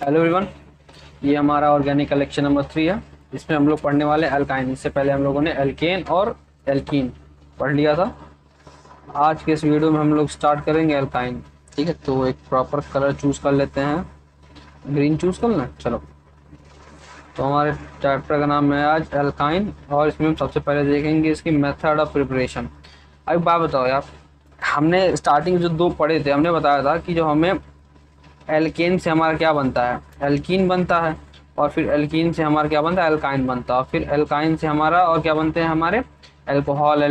Hello everyone. ये हमारा organic collection number 3 है। इसमें हम लोग पढ़ने वाले अल्काइन। इससे पहले हम लोगों ने एल्केन और एल्कीन पढ़ लिया था। आज के इस वीडियो में हम लोग स्टार्ट करेंगे अल्काइन। ठीक है, तो एक प्रॉपर कलर चूज कर लेते हैं। ग्रीन चूज कर लें, चलो। तो हमारे चैप्टर का नाम है आज अल्काइन, और इसमें हम सबसे पहले देखेंगे इसकी मेथड ऑफ प्रिपरेशन। अब बात बताओ यार, हमने स्टार्टिंग जो दो पढ़े थे, हमने बताया था कि जो हमें एल्केन से हमारा क्या बनता है, एल्कीन बनता है। और फिर एल्कीन से हमारा क्या बनता है, एल्काइन बनता है। और फिर एल्काइन से हमारा और क्या बनते हैं हमारे, एल्कोहल,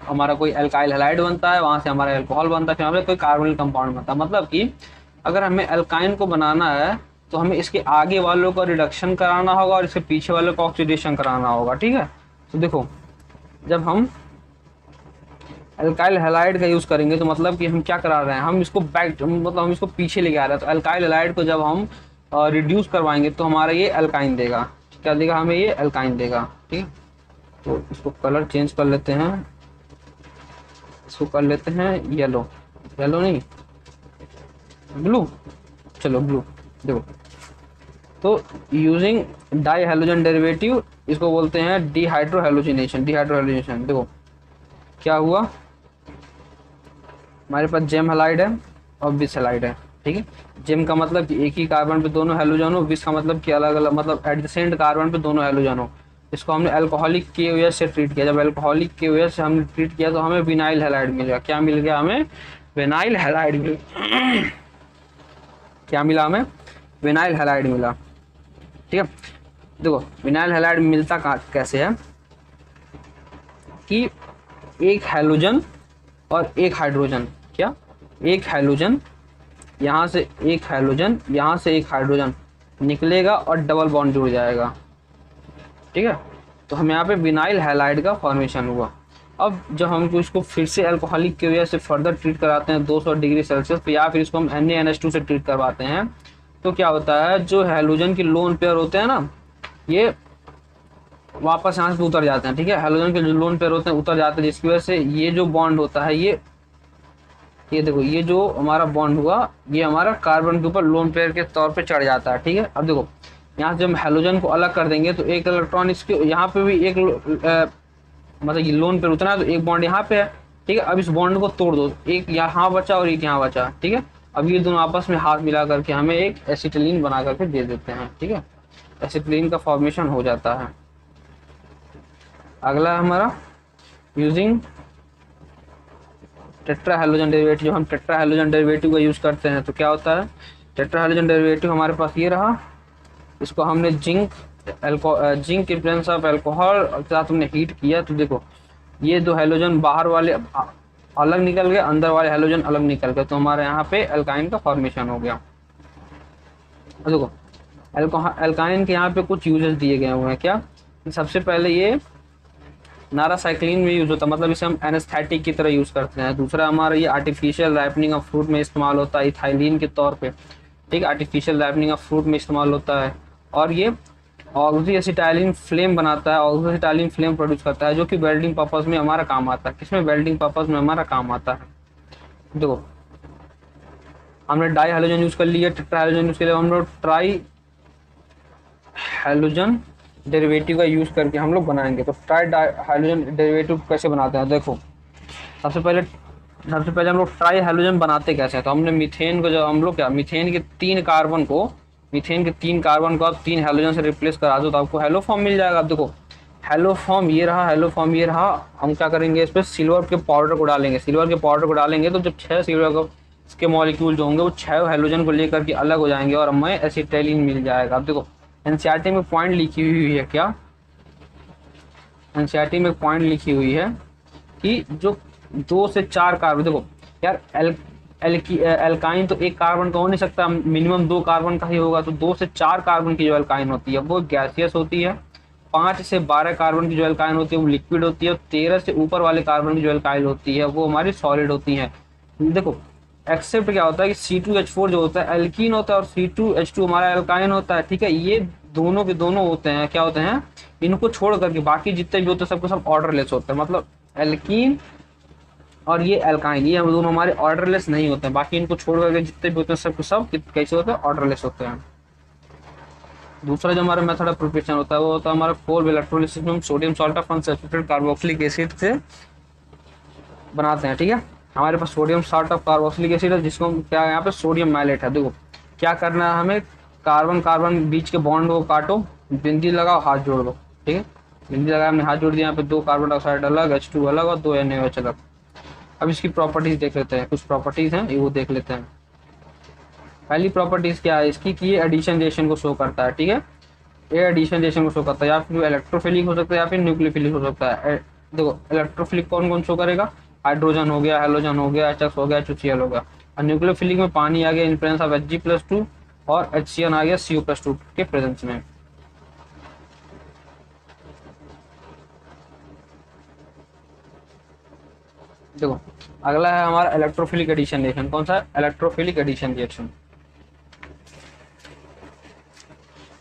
हमारा कोई एल्काइल हैलाइड बनता है, वहां से हमारा एल्कोहल बनता है, फिर हमारे कोई कार्बोनिल कंपाउंड बनता है। मतलब कि अगर हमें एल्काइन को बनाना है तो हमें इसके आगे वालों का रिडक्शन कराना होगा और इसके पीछे वालों का ऑक्सीडेशन कराना होगा। ठीक है, तो देखो, जब हम अल्काइल हैलाइड का यूज करेंगे तो मतलब कि हम क्या करा रहे हैं, हम इसको बैक, मतलब हम इसको पीछे लेके आ रहे हैं। तो अल्काइल हैलाइड को जब हम रिड्यूस करवाएंगे तो हमारा ये अल्काइन देगा। क्या देगा हमें, ये अल्काइन देगा। ठीक है, तो इसको कलर चेंज कर लेते हैं। इसको कर लेते हैं येलो, येलो नहीं, ब्लू। चलो ब्लू। देखो, तो यूजिंग डाई हेलोजन डेरिवेटिव, इसको बोलते हैं डिहाइड्रो हेलोजिनेशन। डिहाइड्रो हेलोजिनेशन, देखो क्या हुआ, हमारे पास जेम हैलाइड है और विस हैलाइड है। ठीक है, जेम का मतलब कि एक ही कार्बन पे दोनों हैलोजन हो, विस का मतलब कि अलग अलग, मतलब एडजेसेंट कार्बन पे दोनों हैलोजन हो। इसको हमने अल्कोहलिक के वजह से ट्रीट किया। जब अल्कोहलिक के वजह से हमने ट्रीट किया तो हमें विनाइल हैलाइड मिल गया। क्या मिल गया हमें, विनाइल हैलाइड मिल क्या मिला हमें, विनाइल हैलाइड मिला। ठीक है, देखो विनाइल हैलाइड मिलता कैसे है कि एक हैलोजन और एक हाइड्रोजन, क्या, एक हैलोजन यहाँ से, एक हैलोजन यहाँ से, एक हाइड्रोजन निकलेगा और डबल बॉन्ड जुड़ जाएगा। ठीक है, तो हम यहाँ पे विनाइल हैलाइड का फॉर्मेशन हुआ। अब जब हम इसको फिर से अल्कोहलिक की वजह से फर्दर ट्रीट कराते हैं 200 डिग्री सेल्सियस पे, या फिर इसको हम NaNH2 से ट्रीट करवाते हैं, तो क्या होता है, जो हैलोजन के लोन पेयर होते हैं ना, ये वापस यहाँ से उतर जाते हैं। ठीक है, हैलोजन के जो लोन पेयर होते हैं उतर जाते हैं, जिसकी वजह से ये जो बॉन्ड होता है, ये देखो, ये जो हमारा बॉन्ड हुआ, ये हमारा कार्बन के ऊपर लोन पेयर के तौर पे चढ़ जाता है। ठीक है, अब देखो यहाँ से जब हम हैलोजन को अलग कर देंगे तो एक इलेक्ट्रॉन इसके यहाँ पे भी एक मतलब ये लोन पेयर उतना है, तो एक बॉन्ड यहाँ पे है। ठीक है, अब इस बॉन्ड को तोड़ दो, एक यहाँ बचा और एक यहाँ बचा। ठीक है, अब ये दोनों आपस में हाथ मिला करके हमें एक एसिटिलीन बना करके दे देते हैं। ठीक है, एसिटिलीन का फॉर्मेशन हो जाता है। अगला हमारा यूजिंग टेट्रा हैलोजन डेरिवेटिव। जब हम टेट्रा हैलोजन डेरिवेटिव का यूज करते हैं तो क्या होता है, टेट्रा हैलोजन डेरिवेटिव हमारे पास ये रहा। इसको हमने जिंक के प्रेजेंस ऑफ अल्कोहल के साथ हमने हीट किया, तो देखो ये दो हैलोजन बाहर वाले अलग निकल गए, अंदर वाले हैलोजन अलग निकल गए, तो हमारे यहाँ पे अल्काइन का फॉर्मेशन हो गया। देखो अल्काइन के यहाँ पे कुछ यूजेस दिए गए हुए हैं। क्या, सबसे पहले ये नारासाइक्लिन में यूज होता है, मतलब इसे हम एनेस्थेटिक की तरह यूज करते हैं। दूसरा हमारा ये आर्टिफिशियल राइपनिंग ऑफ फ्रूट में इस्तेमाल होता है, इथाइलिन के तौर पे। ठीक, आर्टिफिशियल राइपनिंग ऑफ फ्रूट में इस्तेमाल होता है। और ये ऑक्सी एसिटाइलिन फ्लेम बनाता है, ऑक्सी एसिटाइलिन फ्लेम प्रोड्यूस करता है, जो कि वेल्डिंग पर्पज में हमारा काम आता है। किसमें, वेल्डिंग पर्पज में हमारा काम आता है। देखो हमने डाई हैलोजन यूज कर लिया, टेट्रा हैलोजन यूज कर लिया, हम लोग ट्राई हैलोजन डेरिवेटिव का यूज करके हम लोग बनाएंगे। तो ट्राई हाइड्रोजन डेरिवेटिव कैसे बनाते हैं, देखो सबसे पहले हम लोग ट्राई हाइड्रोजन बनाते कैसे हैं। तो हमने मीथेन को, जब हम लोग क्या, मीथेन के 3 कार्बन को आप 3 हाइड्रोजन से रिप्लेस करा दो तो आपको हेलो फॉर्म मिल जाएगा। आप देखो हेलो फॉर्म ये रहा, हेलो फॉर्म ये रहा। हम क्या करेंगे, इस पर सिल्वर के पाउडर को डालेंगे। सिल्वर के पाउडर को डालेंगे तो जब 6 सिल्वर का इसके मॉलिक्यूल जो होंगे वो 6 हाइड्रोजन को लेकर के अलग हो जाएंगे और हमें एसिटाइलिन मिल जाएगा। अब देखो एनसीईआरटी में पॉइंट लिखी हुई है, क्या, एनसीईआरटी में पॉइंट लिखी हुई है कि जो 2 से 4 कार्बन, देखो यार एल्काइन तो एक कार्बन का हो नहीं सकता, मिनिमम 2 कार्बन का ही होगा। तो 2 से 4 कार्बन की जो एल्काइन होती है वो गैसियस होती है, 5 से 12 कार्बन की जो एल्काइन होती है वो लिक्विड होती है, 13 से ऊपर वाले कार्बन की जो एल्काइन होती है वो हमारी सॉलिड होती है। देखो एक्सेप्ट क्या होता है कि C2H4 जो होता है एल्कीन होता है और C2H2 हमारा एल्काइन होता है। ठीक है, ये दोनों के दोनों होते हैं, क्या होते हैं, इनको छोड़ करके बाकी जितने भी होते हैं सबको सब ऑर्डरलेस होते हैं। मतलब एल्कीन और ये एल्काइन, ये हम दोनों हमारे ऑर्डरलेस नहीं होते हैं। बाकी इनको छोड़ करके जितने भी होते हैं सब के सब कैसे होते हैं, ऑर्डरलेस होते हैं। दूसरा जो हमारा मेथड ऑफ प्रिपरेशन होता है वो होता है हमारा कोल्ड इलेक्ट्रोलिसिस में हम sodium salt of unsaturated carboxylic acid से बनाते हैं। ठीक है, हमारे पास sodium salt of carboxylic acid है जिसको क्या यहाँ पे सोडियम मैलेट है। देखो क्या करना है हमें, कार्बन कार्बन बीच के बॉन्ड को काटो, बिंदी लगाओ, हाथ जोड़ दो। ठीक है, बिंदी लगाया हमने, हाथ जोड़ दिया, यहाँ पे 2 कार्बन डाइऑक्साइड अलग, H2 अलग और 2 NaOH अलग। अब इसकी प्रॉपर्टीज देख लेते हैं, कुछ प्रॉपर्टीज हैं ये वो देख लेते हैं। पहली प्रॉपर्टीज क्या है इसकी कि ये एडिशन रिएक्शन को शो करता है। ठीक है, ये एडिशन रिएक्शन को शो करता है, या फिर इलेक्ट्रोफिलिक हो सकता है या फिर न्यूक्लियोफिलिक हो सकता है। देखो इलेक्ट्रोफिलिक कौन कौन शो करेगा, हाइड्रोजन हो गया, हेलोजन हो गया, HX हो गया, HCl हो गया। और न्यूक्लियोफिलिक में पानी आ गया इन प्रेजेंस ऑफ Hg+2 और HCl आ गया CO+2 के प्रेजेंस में। देखो अगला है हमारा इलेक्ट्रोफिलिक एडिशन रिएक्शन। कौन सा, इलेक्ट्रोफिलिक एडिशन रिएक्शन।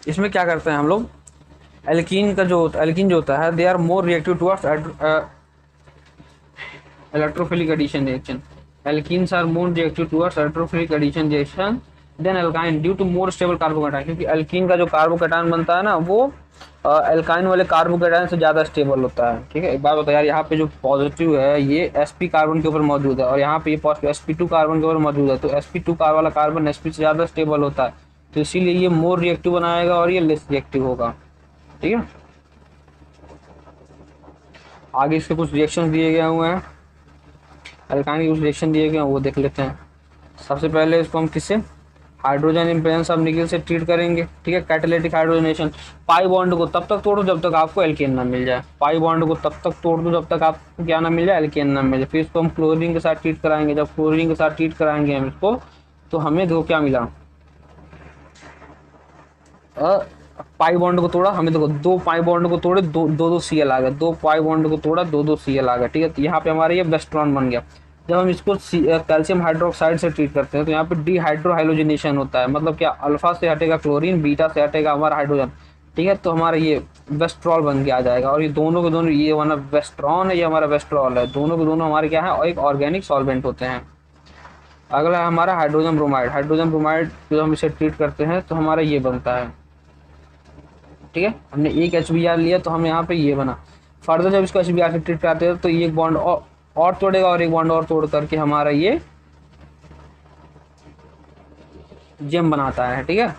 इसमें क्या करते हैं हम लोग, एल्कीन जो होता है they are more reactive towards electrophilic addition reaction. Alkenes are more reactive towards electrophilic addition reaction than alkyne due to more stable carbocation, क्योंकि एल्कीन का जो कार्बोकैटायन बनता है ना वो एल्काइन वाले कार्बोकैटायन से ज़्यादा स्टेबल होता है। ठीक है, एक बात बताओ यार, यहाँ पे जो पॉजिटिव है ये sp कार्बन के ऊपर मौजूद है और यहाँ पे ये पॉजिटिव sp2 कार्बन के ऊपर मौजूद है, तो sp2 वाला कार्बन sp से ज़्यादा स्टेबल होता है, तो इसीलिए ये मोर रिएक्टिव बनाएगा और ये लेस रिएक्टिव होगा। ठीक है, आगे इसके कुछ रिएक्शन दिए गए हुए हैं, एल्काइन के कुछ रिएक्शन दिए गए हैं वो देख लेते हैं। सबसे पहले इसको हम किससे, हाइड्रोजन इन प्रेजेंस ऑफ निकल से ट्रीट करेंगे। ठीक है, कैटालिटिक हाइड्रोजनेशन, पाई बॉन्ड को तब तक तोड़ो जब तक आपको एल्केन ना मिल जाए, पाई बॉन्ड को तब तक तोड़ दो जब तक आपको क्या ना मिल जाए, एल्केन ना मिल जाए। फिर इसको हम क्लोरीन के साथ ट्रीट कराएंगे, जब क्लोरीन के साथ ट्रीट कराएंगे हम इसको तो हमें देखो क्या मिला, पाई बॉन्ड को तोड़ा, हमें देखो 2 पाई बॉन्ड को तोड़े, 2 Cl आ गया, 2 पाई बॉन्ड को तोड़ा, 2 Cl आ गया। ठीक है, तो यहाँ पे हमारे ये वेस्ट्रॉन बन गया। जब हम इसको कैल्शियम हाइड्रोक्साइड से ट्रीट करते हैं तो यहाँ पे डिहाइड्रोहाइलोजिनेशन होता है, मतलब क्या, अल्फा से हटेगा क्लोरीन, बीटा से हटेगा हमारा हाइड्रोजन। ठीक है, तो हमारा ये वेस्ट्रॉल बन के आ जाएगा, और ये दोनों के दोनों, ये हमारा वेस्ट्रॉन है, ये हमारा वेस्ट्रॉल है, दोनों के दोनों हमारे क्या है, और एक ऑर्गेनिक सॉल्वेंट होते हैं। अगला है हमारा हाइड्रोजन ब्रोमाइड। हाइड्रोजन ब्रोमाइड जो हम इसे ट्रीट करते हैं तो हमारा ये बनता है। ठीक है, हमने एक HBr लिया तो हमें यहाँ पे ये बना। फर्दर जब इसको HBr से ट्रीट करते हैं तो ये एक बॉन्ड और तोड़ेगा और एक बॉन्ड और तोड़ करके हमारा ये जेम बनाता है। ठीक है,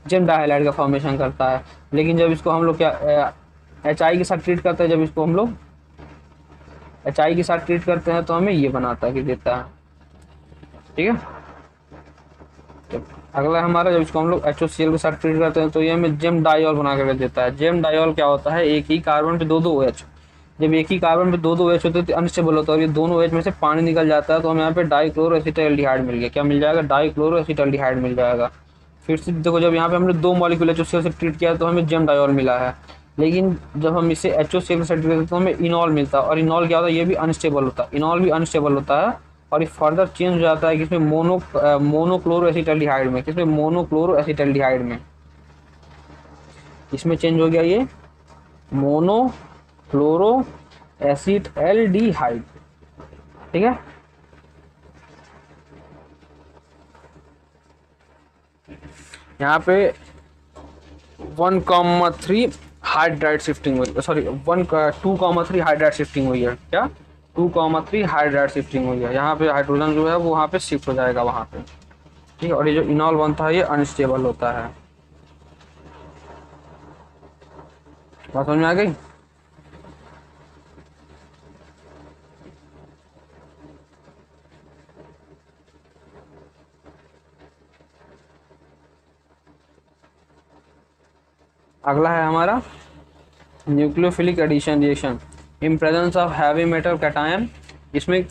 जेम डाइहाइलाइड का फॉर्मेशन करता है। लेकिन जब इसको हम लोग क्या HI के साथ ट्रीट करते हैं, जब इसको हम लोग HI के साथ ट्रीट करते हैं तो हमें ये बनाता है कि देता है। ठीक है, अगला हमारा जब इसको हम लोग HOCl के साथ ट्रीट करते हैं तो ये हमें जेम डाइऑल बना करके देता है। जेम डाइऑल क्या होता है, एक ही कार्बन पे 2 OH, जब एक ही कार्बन पे 2 OH होते हैं तो अनस्टेबल होता है और ये दोनों OH में से पानी निकल जाता है तो हमें यहाँ पे डाइक्लोरोएसिटाल्डिहाइड मिल गया। क्या मिल जाएगा, डाइक्लोरोएसिटाल्डिहाइड मिल जाएगा। फिर से देखो जब यहाँ पे हमने 2 मॉलिक्यूल HOCl से ट्रीट किया तो हमें जेम डाइऑल मिला है, लेकिन जब हम इसे HOCl के साथ ट्रीट करते हैं तो हमें इनॉल मिलता है, और इनॉल क्या होता है, ये भी अनस्टेबल होता है, इनॉल भी अनस्टेबल होता है और ये फर्दर चेंज हो जाता है किसमें, मोनोक्लोरोएसिटाल्डिहाइड में। किसमें, मोनोक्लोरोएसिटाल्डिहाइड में, इसमें चेंज हो गया ये मोनोक्लोरोएसिटाल्डिहाइड। ठीक है, यहाँ पे 1,3 हाइड्राइड शिफ्टिंग हुई, सॉरी 2,3 हाइड्राइड शिफ्टिंग हुई है। क्या, 2,3 हाइड्राइड शिफ्टिंग हुई है। यहाँ पे हाइड्रोजन जो है वो वहाँ पे शिफ्ट हो जाएगा वहाँ पे। ठीक है, और ये जो इनॉल बनता है ये अनस्टेबल होता है। बात समझ में आ गई। अगला है हमारा nucleophilic addition reaction in presence of heavy metal cation. इसमें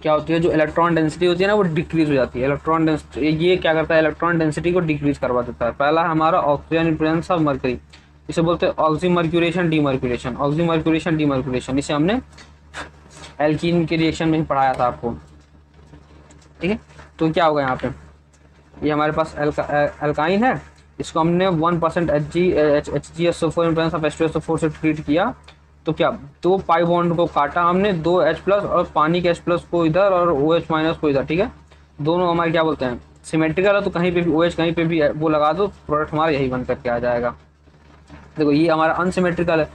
क्या होती है, जो इलेक्ट्रॉन डेंसिटी होती है ना वो डिक्रीज हो जाती है। इलेक्ट्रॉन डेंसिटी ये क्या करता है, इलेक्ट्रॉन डेंसिटी को डिक्रीज करवा देता है। पहला हमारा oxygen in presence of mercury, इसे बोलते हैं ऑक्सीमर्क्यूरेशन डीमर्क्यूरेशन। ऑक्सीमर्क्यूरेशन डीमर्क्यूरेशन इसे हमने एल्कीन के रिएक्शन में ही पढ़ाया था आपको। ठीक है, तो क्या होगा यहाँ पे, ये हमारे पास एल्काइन है, इसको हमने 1% HgSO4 in presence of H2SO4 से ट्रीट किया तो क्या, दो पाई बॉन्ड को काटा हमने, दो H प्लस और पानी के H प्लस को इधर और OH माइनस को इधर, ठीक है। दोनों हमारे क्या बोलते हैं, सिमेट्रिकल है, तो कहीं पे भी OH कहीं पे भी वो लगा दो, प्रोडक्ट हमारा यही बन करके आ जाएगा। देखो ये हमारा अनसिमेट्रिकल है,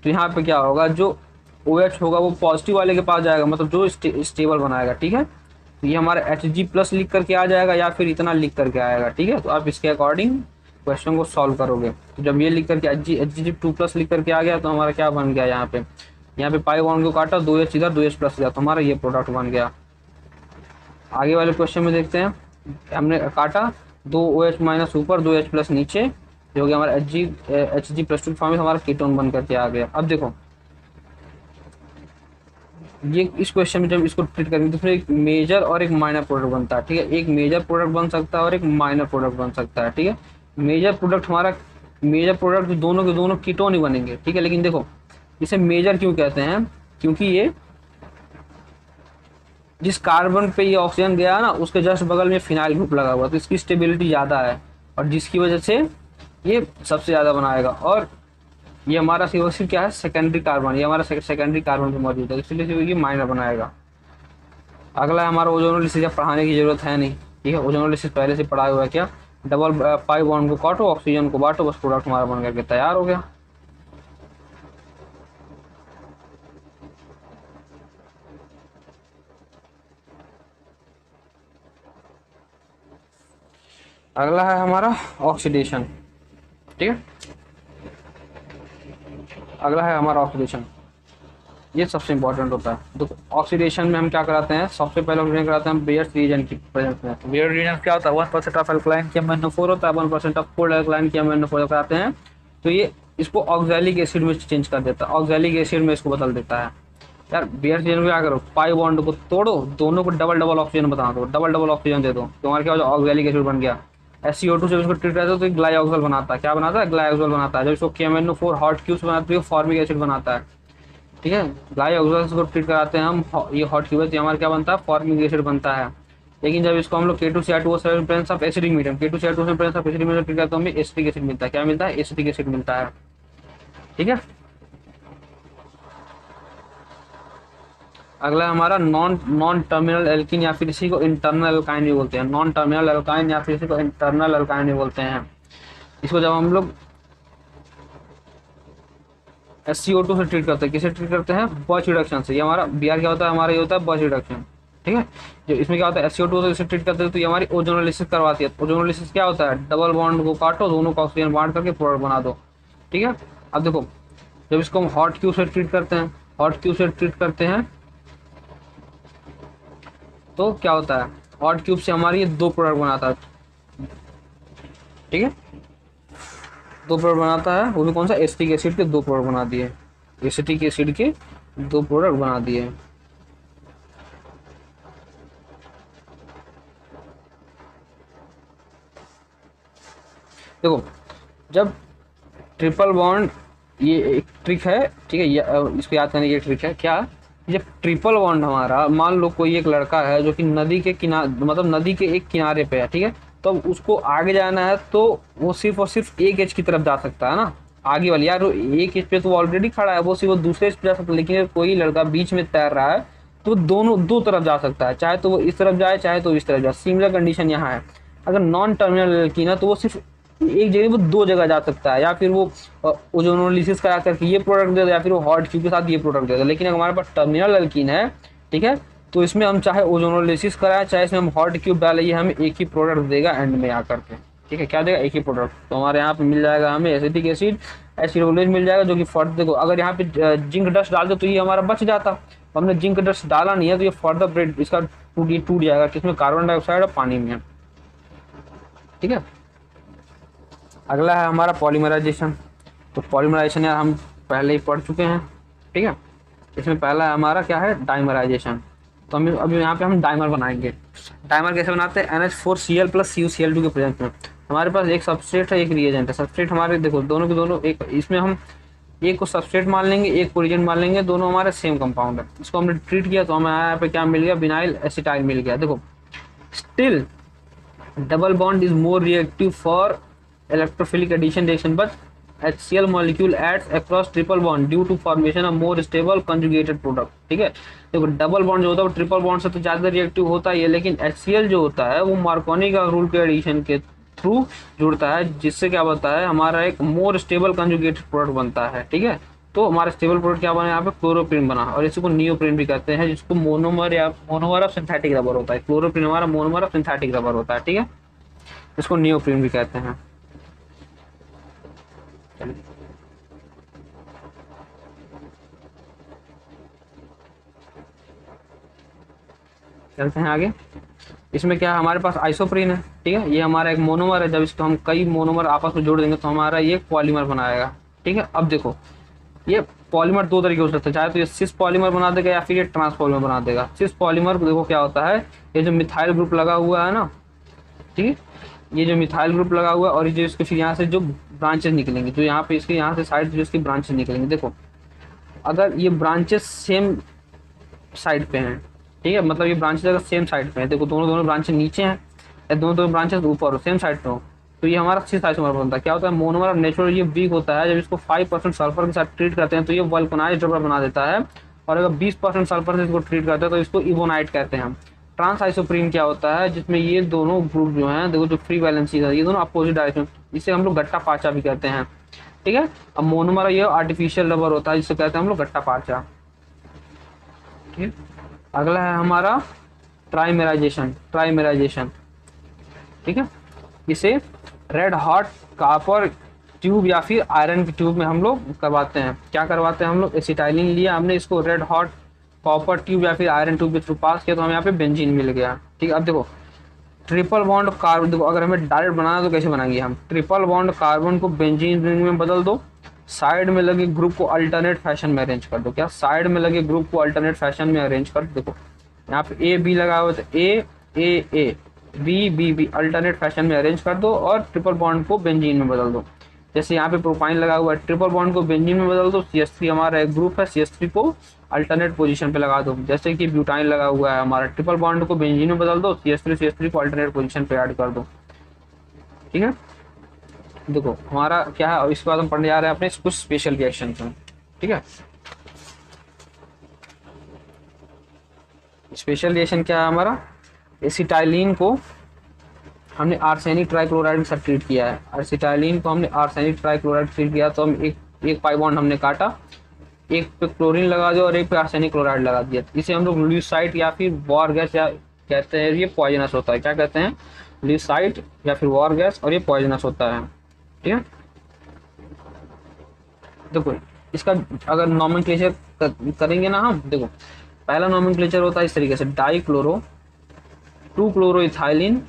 तो यहाँ पे क्या होगा, जो OH होगा वो पॉजिटिव वाले के पास जाएगा, मतलब जो स्टेबल बनाएगा, ठीक है। तो ये हमारा Hg प्लस लिख करके आ जाएगा या फिर इतना लिख करके आएगा, ठीक है। तो आप इसके अकॉर्डिंग क्वेश्चन को सॉल्व करोगे। तो जब ये लिख करके Hg2 प्लस लिख करके आ गया तो हमारा क्या बन गया, यहाँ पे पाई बॉन्ड को काटा, 2H इधर 2H प्लस इधर, तो हमारा ये प्रोडक्ट बन गया। आगे वाले क्वेश्चन में देखते हैं, हमने काटा 2OH माइनस ऊपर 2H प्लस नीचे, जो कि हमारा Hg प्लस 2 फॉर्म में हमारा कीटोन बन करके आ गया। अब देखो ये इस क्वेश्चन में जब इसको ट्रीट करेंगे तो फिर एक मेजर और एक माइनर प्रोडक्ट बनता है, ठीक है। एक मेजर प्रोडक्ट बन सकता है और एक माइनर प्रोडक्ट बन सकता है, ठीक है। मेजर प्रोडक्ट दोनों के दोनों कीटोन ही बनेंगे, ठीक है। लेकिन देखो इसे मेजर क्यों कहते हैं, क्योंकि ये जिस कार्बन पे ये ऑक्सीजन गया ना उसके जस्ट बगल में फिनाइल ग्रुप लगा हुआ, तो इसकी स्टेबिलिटी ज़्यादा है और जिसकी वजह से ये सबसे ज़्यादा बनाएगा। और ये हमारा सिर्फ क्या है, सेकेंडरी कार्बन, ये हमारा सेकेंडरी कार्बन पे मौजूद है, इसलिए ये माइनर बनाएगा। अगला है हमारा ओजोनोलिसिस, पढ़ाने की जरूरत है नहीं, ठीक है। ओजोनोलिसिस पहले से पढ़ा हुआ है, क्या, डबल पाई बॉन्ड को काटो, ऑक्सीजन को बांटो, बस प्रोडक्ट हमारा बन करके तैयार हो गया। अगला है हमारा ऑक्सीडेशन, ठीक है। अगला है हमारा ऑक्सीडेशन, ये सबसे इंपॉर्टेंट होता है। तो ऑक्सीडेशन में हम क्या कराते हैं, सबसे पहले ऑक्सीडेशन कराते हैं बेयर्स रिएजेंट की प्रेजेंस में। बेयर्स रिएजेंट क्या होता है, 1% ऑफ अल्कलाइन की MnO4 होता है, 1% ऑफ कोल्ड अल्कलाइन की MnO4 कराते हैं, तो ये इसको ऑक्सैलिक एसिड में चेंज कर देता है, ऑक्सैलिक एसिड में इसको बदल देता है। यार बेयर्स रिएजेंट में क्या करो, पाई बॉन्ड को तोड़ो, दोनों को डबल डबल ऑक्सीजन बना दो, डबल डबल ऑक्सीजन दे दो, तो हमारा क्या हो जाए, ऑक्सैलिक एसिड बन गया। SiO2 से इसको ट्रीट करते हो तो ग्लाइऑक्सल बनाता है, क्या बनाता है, ग्लाइऑक्सल बनाता है। जब इसको KMnO4 हॉट क्यूब्स बनाते हो फॉर्मिक एसिड बनाता है, ठीक है। ग्लाइऑक्सल को ट्रीट कराते हैं हम, ये हॉट क्यूब, हमारा क्या बनता है, फॉर्मिक एसिड बनता है। लेकिन जब इसको हम लोग K2Cr2 presence of acidic medium, K2Cr2 presence of acidic medium treat करते हैं, हमें एसिटिक एसिड मिलता है, क्या मिलता है, एसिटिक एसिड मिलता है, ठीक है। अगला हमारा नॉन टर्मिनल एल्कीन या फिर इसी को इंटरनल एल्काइन भी बोलते हैं, नॉन टर्मिनल एल्काइन या फिर इसी को इंटरनल एल्काइन भी बोलते हैं। इसको जब हम लोग SiO2 से ट्रीट करते हैं, किसे ट्रीट करते हैं, बॉच रिडक्शन से। ये हमारा Br क्या होता है, हमारा ये होता है बॉच रिडक्शन, ठीक है। जो इसमें क्या होता है, SiO2 से इसे ट्रीट करते हैं तो ये हमारी ओजोनोलिसिस करवाती है। ओजोनोलिसिस क्या होता है, डबल बॉन्ड को काटो, दोनों का ऑक्सीजन बांट करके प्रोडक्ट बना दो, ठीक है। अब देखो जब इसको हम हॉट क्यूब से ट्रीट करते हैं, हॉट क्यूब से ट्रीट करते हैं तो क्या होता है, हॉट क्यूब से हमारी ये दो प्रोडक्ट बनाता है, ठीक है। दो प्रोडक्ट बनाता है, वो भी कौन सा, एसिटिक एसिड के दो प्रोडक्ट बना दिए, एसिटिक एसिड के दो प्रोडक्ट बना दिए। देखो जब ट्रिपल बॉन्ड, ये एक ट्रिक है, ठीक है, इसको याद करने की ये ट्रिक है, क्या, जब ट्रिपल बॉन्ड हमारा, मान लो कोई एक लड़का है जो कि नदी के किनारे, मतलब नदी के एक किनारे पे है, ठीक है, तो उसको आगे जाना है तो वो सिर्फ और सिर्फ एक एज की तरफ जा सकता है ना, आगे वाली, यार एक एज पे तो ऑलरेडी खड़ा है, वो सिर्फ वो दूसरे एज पे जा सकता है। लेकिन कोई लड़का बीच में तैर रहा है तो दोनों दो तरफ जा सकता है, चाहे तो वो इस तरफ जाए चाहे तो इस तरफ जाए। सिमिलर कंडीशन यहाँ है, अगर नॉन टर्मिनल एल्कीन है तो वो सिर्फ एक जगह, वो दो जगह जा सकता है, या फिर वो ओजोनोलिसिस करा करके ये प्रोडक्ट दे दो, या फिर वो हॉट क्यूब के साथ ये प्रोडक्ट दे दो। लेकिन अगर हमारे पास टर्मिनल एल्कीन है, ठीक है, तो इसमें हम चाहे ओजोनोलिसिस कराएं चाहे इसमें हम हॉट क्यूब डालें, ये हमें एक ही प्रोडक्ट देगा एंड में आकर के, ठीक है। क्या देगा, एक ही प्रोडक्ट। तो हमारे यहाँ पे मिल जाएगा हमें एसिटिक एसिड, एसिडोलेज मिल जाएगा, जो कि फर्दर, देखो अगर यहाँ पे जिंक डस्ट डाल दो तो ये हमारा बच जाता, हमने जिंक डस्ट डाला नहीं है तो ये फर्दर ब्रेड इसका टूट जाएगा, किसमें, कार्बन डाइऑक्साइड और पानी में, ठीक है। अगला है हमारा पॉलीमराइजेशन। तो पॉलीमराइजेशन यार हम पहले ही पढ़ चुके हैं, ठीक है। इसमें पहला है हमारा क्या है, डाइमराइजेशन। तो हम अभी यहाँ पे हम डाइमर बनाएंगे। डाइमर कैसे बनाते हैं, NH4Cl प्लस CuCl2 के प्रेजेंस में हमारे पास एक सबस्ट्रेट है, एक रिएजेंट है। सबस्ट्रेट हमारे देखो दोनों के दोनों एक, इसमें हम एक को सबस्ट्रेट मान लेंगे, एक को रिएजेंट मान लेंगे, दोनों हमारे सेम कंपाउंड है। इसको हमने ट्रीट किया तो हमें यहाँ पे क्या मिल गया, विनाइल एसिटाइल मिल गया। देखो still double bond is more reactive for electrophilic addition reaction, but HCl molecule adds across triple bond due to formation of more stable conjugated product. ठीक है, देखो डबल बॉन्ड जो होता है वो ट्रिपल बॉन्ड से तो ज्यादा रिएक्टिव होता है, लेकिन HCl जो होता है वो मार्कोनी का रूल के एडिशन के थ्रू जुड़ता है, जिससे क्या बनता है हमारा एक मोर स्टेबल कंजुगेटेड प्रोडक्ट बनता है। ठीक है, तो हमारा स्टेबल प्रोडक्ट क्या बना यहाँ पे, क्लोरोप्रीन बना, और इसी को नियोप्रीन भी कहते हैं, जिसको मोनोमर या मोनोमर ऑफ सिंथेटिक रबर होता है। क्लोरोप्रीन हमारा मोनोमर ऑफ सिंथेटिक रबर होता है। ठीक है, इसको नियोप्रीन भी कहते हैं। चलते हैं आगे। इसमें क्या है, हमारे पास आइसोप्रीन है। ठीक है, ये हमारा एक मोनोमर है, जब इसको हम कई मोनोमर आपस में जोड़ देंगे तो हमारा ये पॉलीमर बनाएगा। ठीक है, अब देखो ये पॉलीमर दो तरीके हो सकते हैं, चाहे तो ये सिस पॉलीमर बना देगा या फिर ये ट्रांस पॉलीमर बना देगा। सिस पॉलीमर देखो क्या होता है, ये जो मिथाइल ग्रुप लगा हुआ है ना, ठीक है, ये जो मिथाइल ग्रुप लगा हुआ है और ये जो इसके फिर यहाँ से जो ब्रांचेस निकलेंगे, जो यहाँ पे इसके यहाँ से साइड जो इसकी ब्रांचेस निकलेंगे, देखो अगर ये ब्रांचेस सेम साइड पे हैं, ठीक है, मतलब ये ब्रांचेस अगर सेम साइड पे हैं, देखो दोनों ब्रांचेस नीचे हैं या दोनों ब्रांचेस ऊपर हो, सेम साइड पे हो, तो ये हमारा सिस आइसोमर बनता है। क्या होता है, मोनोमर और नेचुरल ये वीक होता है, जब इसको 5% सल्फर के साथ ट्रीट करते हैं तो ये वल्कनाइज्ड रबर बना देता है, और अगर 20% सल्फर से इसको ट्रीट करते हैं तो इसको इवोनाइट कहते हैं। ट्रांस आइसोप्रीन क्या होता है, जिसमें ये दोनों ग्रुप जो हैं, देखो जो फ्री वैलेंसी है, ये दोनों अपोजिट डायरेक्शन, इसे हम लोग गट्टा पाचा भी कहते हैं। ठीक है, अब मोनोमर ये आर्टिफिशियल रबर होता है, जिसे कहते हैं हम लोग गट्टा पाचा। ठीक, अगला है हमारा ट्राइमेराइजेशन। ठीक है, इसे रेड हॉट कॉपर ट्यूब या फिर आयरन की ट्यूब में हम लोग करवाते हैं। क्या करवाते हैं हम लोग, एसिटाइलिन लिया हमने, इसको रेड हॉट कॉपर ट्यूब या फिर आयरन ट्यूब के थ्रू पास किया तो हमें यहाँ पे बेंजीन मिल गया। ठीक है, अब देखो ट्रिपल बॉन्ड कार्बन, देखो अगर हमें डायरेक्ट बनाना तो कैसे बनाएंगे हम, ट्रिपल बॉन्ड कार्बन को बेंजीन रिंग में बदल दो, साइड में लगे ग्रुप को अल्टरनेट फैशन में अरेंज कर दो। क्या, साइड में लगे ग्रुप को अल्टरनेट फैशन में अरेंज कर दो। देखो यहाँ पे ए बी लगा हुआ, तो A B B B alternate fashion में अरेंज कर दो और ट्रिपल बॉन्ड को बेंजीन में बदल दो। जैसे यहाँ पे प्रोपाइन लगा हुआ है, ट्रिपल बॉन्ड को बेंजीन में बदल दो, CH3 हमारा एक ग्रुप है, CH3 को अल्टरनेट पोजीशन पे लगा दो। जैसे कि ब्यूटाइन लगा हुआ है हमारा, ट्रिपल बॉन्ड को बेंजीन में बदल दो, CH3 को अल्टरनेट पोजीशन पे ऐड कर दो। ठीक है, देखो हमारा क्या है, और इसके बाद हम पढ़ने जा रहे हैं अपने कुछ स्पेशल रिएक्शन। ठीक है, स्पेशल रिएक्शन क्या है हमारा, एसिटाइलिन को हमने आर्सेनिक ट्राइक्लोराइड के साथ ट्रीट किया है। एसिटाइलिन को हमने आर्सेनिक ट्राइक्लोराइड ट्रीट किया, तो हम एक पाई बॉन्ड हमने काटा, एक पे क्लोरीन लगा दिया और एक पे आर्सेनिक क्लोराइड लगा दिया। इसे हम लोग ल्यूसाइट या फिर वॉर गैस या कहते हैं, ये पॉइजनस होता है। क्या कहते हैं, ल्यूसाइट या फिर वॉर गैस, और ये पॉइजनस होता है। ठीक है, देखो इसका अगर नॉमेनक्लेचर करेंगे ना हम, देखो पहला नॉमेनक्लेचर होता है इस तरीके से, डाई क्लोरो 2 क्लोरोइथाइलिन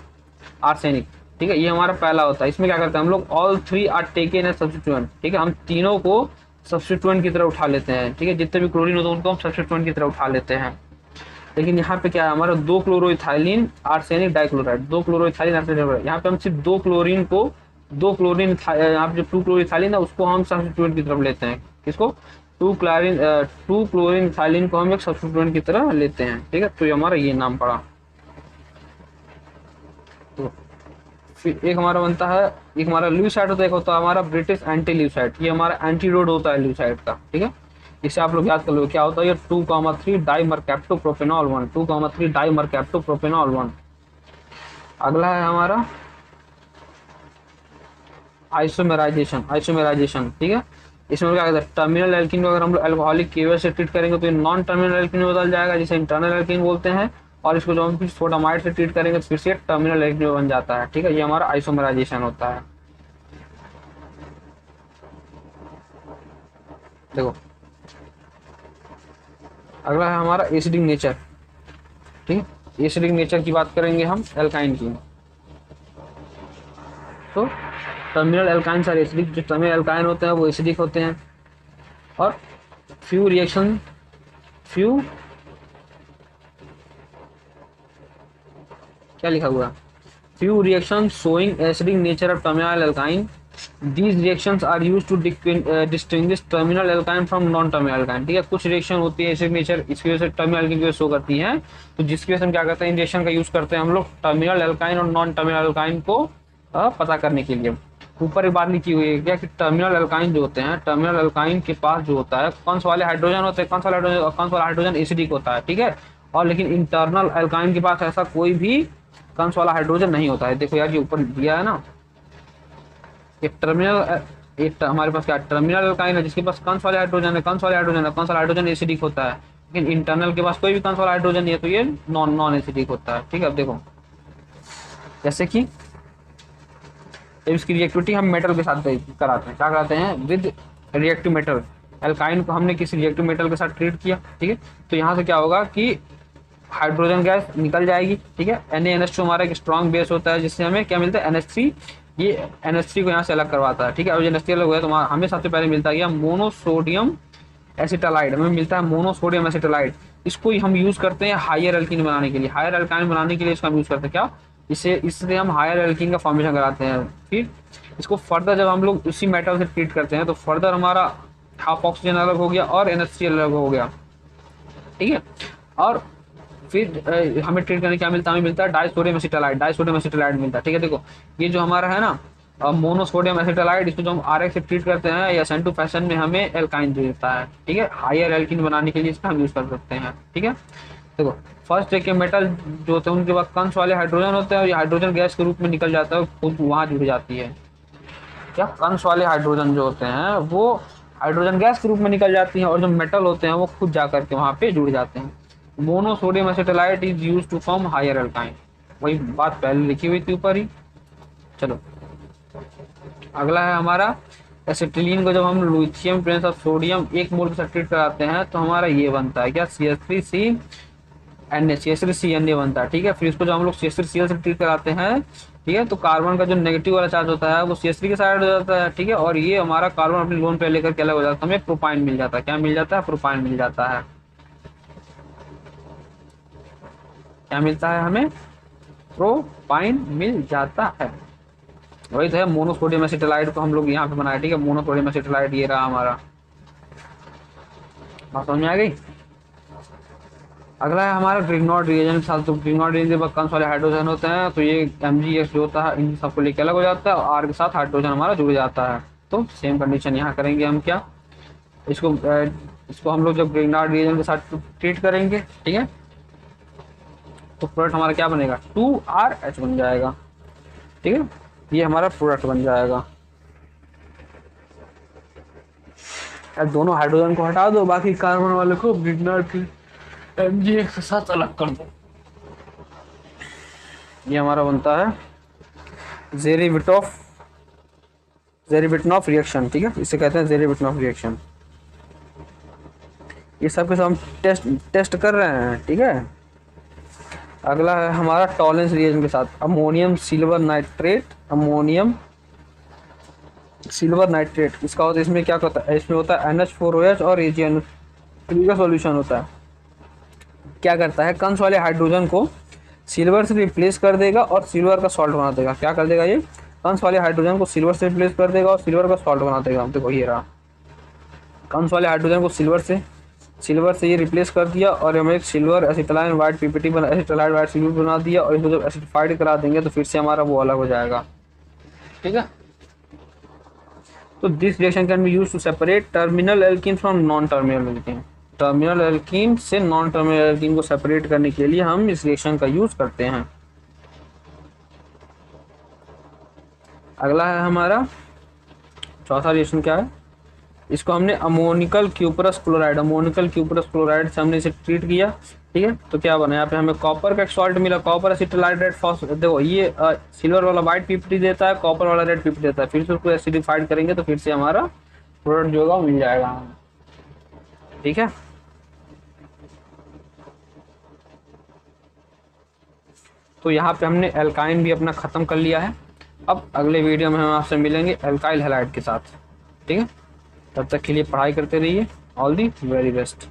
आर्सेनिक। ठीक है, ये हमारा पहला होता है। इसमें क्या करते हैं हम लोग, all 3 are taken as substituent. ठीक है, हम तीनों को सब्स्टिट्यूएंट की तरह उठा लेते हैं। ठीक है, जितने भी क्लोरीन होते हैं उनको हम सब्स्टिट्यूएंट की तरह उठा लेते हैं। लेकिन यहाँ पे क्या है हमारा, 2 क्लोरोइथाइलिन आर्सेनिक डाइक्लोराइड, 2 क्लोरोइथाइलिन आर्सेनिक डाइक्लोराइड। यहाँ पे हम सिर्फ 2 क्लोरीन को, 2 क्लोरीन यहाँ पे जो 2 क्लोरोइथाइलिन है उसको हम सब्स्टिट्यूएंट की तरफ लेते हैं। किसको, 2 क्लोरीन को हम एक सब्स्टिट्यूएंट की तरह लेते हैं। ठीक है, तो ये हमारा ये नाम पड़ा। तो फिर एक हमारा बनता है, एक हमारा ल्यूसाइड होता है, एक होता है हमारा ब्रिटिश एंटी ल्यूसाइड। ये हमारा एंटीडोट होता है ल्यूसाइड का। ठीक है, इसे आप लोग याद कर लो क्या होता है, ये 2,3 डाइमरकैप्टोप्रोपेनॉल 1, 2,3 डाइमरकैप्टोप्रोपेनॉल 1। अगला है हमारा आइसोमेराइजेशन। ठीक है, इसमें क्या कहते हैं, टर्मिनल एल्कीन को अगर हम लोग अल्कोहलिक KOH से ट्रीट करेंगे तो ये नॉन टर्मिनल एल्कीन में बदल जाएगा, जिसे इंटरनल एल्कीन बोलते हैं। और इसको जब हम फिर सोडामाइड से ट्रीट करेंगे तो फिर से टर्मिनल एल्कीन में बन जाता है। ठीक है, ये हमारा आइसोमेराइजेशन होता है। देखो अगला है हमारा एसिडिक नेचर। ठीक है, एसिडिक नेचर की बात करेंगे हम एल्काइन की। तो टर्मिनल एल्काइन और एसिडिक, जो टर्मिनल एल्काइन होते हैं वो एसिडिक होते हैं, और फ्यू क्या लिखा हुआ, few reactions showing acidic nature of terminal alkyne. These reactions are used to distinguish terminal alkyne from non-terminal alkyne. ठीक है, कुछ रिएक्शन होती है एसिडिक नेचर, इसकी वजह से टर्मिनल एल्कीन की वजह से शो करती हैं, तो जिसकी वजह से हम क्या करते हैं, इन रिएक्शन का यूज करते हैं हम लोग टर्मिनल एल्काइन और नॉन टर्मिनल एल्काइन को पता करने के लिए। ऊपर एक बात लिखी हुई है क्या कि टर्मिनल अल्काइन जो होते हैं, टर्मिनल अल्काइन के पास जो होता है कौन सा वाले हाइड्रोजन होते हैं, कौन सा हाइड्रोजन और कौन सा वाला हाइड्रोजन एसिडिक होता है, ठीक है। और लेकिन इंटरनल अल्काइन के पास ऐसा कोई भी कौन सा वाला हाइड्रोजन नहीं होता है। देखो यार ये ऊपर दिया है ना, एक टर्मिनल एक हमारे पास क्या टर्मिनल अल्काइन है जिसके पास कौन सा वाले हाइड्रोजन है, कौन सा वाला हाइड्रोजन है, कौन सा हाइड्रोजन एसिडिक होता है, लेकिन इंटरनल के पास कोई भी कौन सा वाला हाइड्रोजन नहीं है, तो ये नॉन नॉन एसिडिक होता है, ठीक है। अब देखो जैसे कि इसकी रिएक्टिविटी हम मेटल के साथ कराते हैं, क्या कराते हैं, विद रिएक्टिव मेटल। एल्काइन को हमने किसी रिएक्टिव मेटल के साथ ट्रीट किया, ठीक है, तो यहाँ से क्या होगा कि हाइड्रोजन गैस निकल जाएगी, ठीक है। NaNH2 हमारा एक स्ट्रॉन्ग बेस होता है जिससे हमें क्या मिलता है, NH3, ये NH3 को यहाँ से अलग करवाता है, ठीक है। और जो NH3 अलग हुआ तो हमें सबसे पहले मिलता है मोनोसोडियम एसिटालाइड, हमें मिलता है मोनोसोडियम एसिटालाइड। इसको हम यूज करते हैं हायर एल्कीन बनाने के लिए, हायर एल्काइन बनाने के लिए इसको हम यूज करते हैं क्या, इससे हम हायर एल्कीन का फॉर्मेशन कराते हैं। फिर इसको फर्दर जब हम लोग उसी मेटल से ट्रीट करते हैं तो फर्दर हमारा हाफ ऑक्सीजन अलग हो गया और NH3 अलग हो गया, ठीक है। और फिर हमें ट्रीट करने क्या मिलता है, हमें मिलता है डाइसोडियम एसिटालाइड, डाइसोडियम एसिटालाइड मिलता है, ठीक है। देखो ये जो हमारा है ना मोनोसोडियम एसिटालाइड, इसको जो हम RX से ट्रीट करते हैं या SN2 फैशन में हमें एल्काइन देता है, ठीक है। हायर एल्कीन बनाने के लिए इसका हम यूज कर सकते हैं, ठीक है। देखो फर्स्ट के मेटल जो होते हैं उनके पास कंस वाले हाइड्रोजन होते हैं और ये हाइड्रोजन गैस के रूप में निकल जाता है, खुद वहाँ जुड़ जाती है। क्या कंस वाले हाइड्रोजन जो होते हैं वो हाइड्रोजन गैस के रूप में निकल जाती हैं और जो मेटल होते हैं वो खुद जा करके वहाँ पे जुड़ जाते हैं। Monosodium acetylide is use to form higher alkyne, वही बात पहले लिखी हुई थी ऊपर ही। चलो अगला है हमारा एसिटिलीन को जब हम लिथियम प्रेस ऑफ सोडियम 1 मोल के साथ ट्रीट कराते हैं तो हमारा ये बनता है क्या, CH3CNA बनता है, ठीक है। फिर इसको जब हम लोग CH3Cl से ट्रीट कराते हैं, ठीक है, तो कार्बन का जो नेगेटिव वाला चार्ज होता है वो CH3 के साइड हो जाता है, ठीक है। और ये हमारा कार्बन अपनी लोन पे लेकर के अलग हो जाता है, हमें प्रोपाइन मिल जाता है, क्या मिल जाता है, प्रोपाइन मिल जाता है। क्या मिलता है हमें, प्रोपाइन मिल जाता है। वही तो है मोनोसोडियम एसिटालाइड को हम लोग यहाँ पे बनाया, ठीक है। मोनोसोडियम एसिटालाइड ये रहा हमारा, बात समझ में आ गई। अगला है हमारा ग्रिग्नॉर्ड रिएजेंट के साथ, तो ग्रिग्नॉर्ड रिएजेंट के कंस वाले हाइड्रोजन होते हैं तो ये MgX जो होता है इन सबको लेके अलग हो जाता है और R के साथ हाइड्रोजन हमारा जुड़ जाता है। तो सेम कंडीशन यहाँ करेंगे हम क्या, इसको हम लोग जब ग्रिग्नॉर्ड रिएजेंट के साथ ट्रीट करेंगे, ठीक है, तो प्रोडक्ट हमारा क्या बनेगा, 2RH बन जाएगा, ठीक है। ये हमारा प्रोडक्ट बन जाएगा। दोनों हाइड्रोजन को हटा दो, बाकी कार्बन वाले को ग्रिग्नॉर्ड MgX के साथ अलग कर दो। ये हमारा बनता है जेरेबिटनॉफ रिएक्शन, ठीक है, इसे कहते हैं जेरेबिटनॉफ रिएक्शन। ये सब के सब हम टेस्ट कर रहे हैं, ठीक है। अगला है हमारा टॉलेंस रिएक्शन के साथ अमोनियम सिल्वर नाइट्रेट, इसका होता है, इसमें क्या होता है, इसमें होता है NH4OH और AgNO3 का सॉल्यूशन होता है। क्या करता है, कंस वाले हाइड्रोजन को सिल्वर से रिप्लेस कर देगा और सिल्वर का सॉल्ट बना देगा। क्या कर देगा, ये कंस वाले हाइड्रोजन को सिल्वर से रिप्लेस कर देगा और सिल्वर का सॉल्ट बना देगा। देखो ये रहा, कंस वाले हाइड्रोजन को सिल्वर से ये रिप्लेस कर दिया और हमें एक silver acetylene white PPT acetylide white silver बना दिया और इसको जब एसिडिफाइड करा देंगे तो फिर से हमारा वो अलग हो जाएगा, ठीक है। तो this reaction can be used to separate terminal alkene from non terminal alkene. Terminal alkene से नॉन टर्मिनल एल्कीन को सेपरेट करने के लिए हम इस रिएक्शन का यूज करते हैं। अगला है हमारा चौथा रिएक्शन, क्या है, इसको हमने अमोनिकल क्यूपरस क्लोराइड से हमने इसे ट्रीट किया, ठीक है। तो क्या बना, यहाँ पे हमें कॉपर का एक सॉल्ट मिला, कॉपर एसिटालाइड रेड फॉस्फेट। देखो ये सिल्वर वाला वाइट PPT देता है, कॉपर वाला रेड PPT देता है, फिर से उसको एसिडिफाइड करेंगे तो फिर से हमारा प्रोडक्ट जो होगा मिल जाएगा, ठीक है। तो यहाँ पे हमने एल्काइन भी अपना खत्म कर लिया है। अब अगले वीडियो में हम आपसे मिलेंगे एल्काइल हैलाइड के साथ, ठीक है। तब तक के लिए पढ़ाई करते रहिए। All the very best.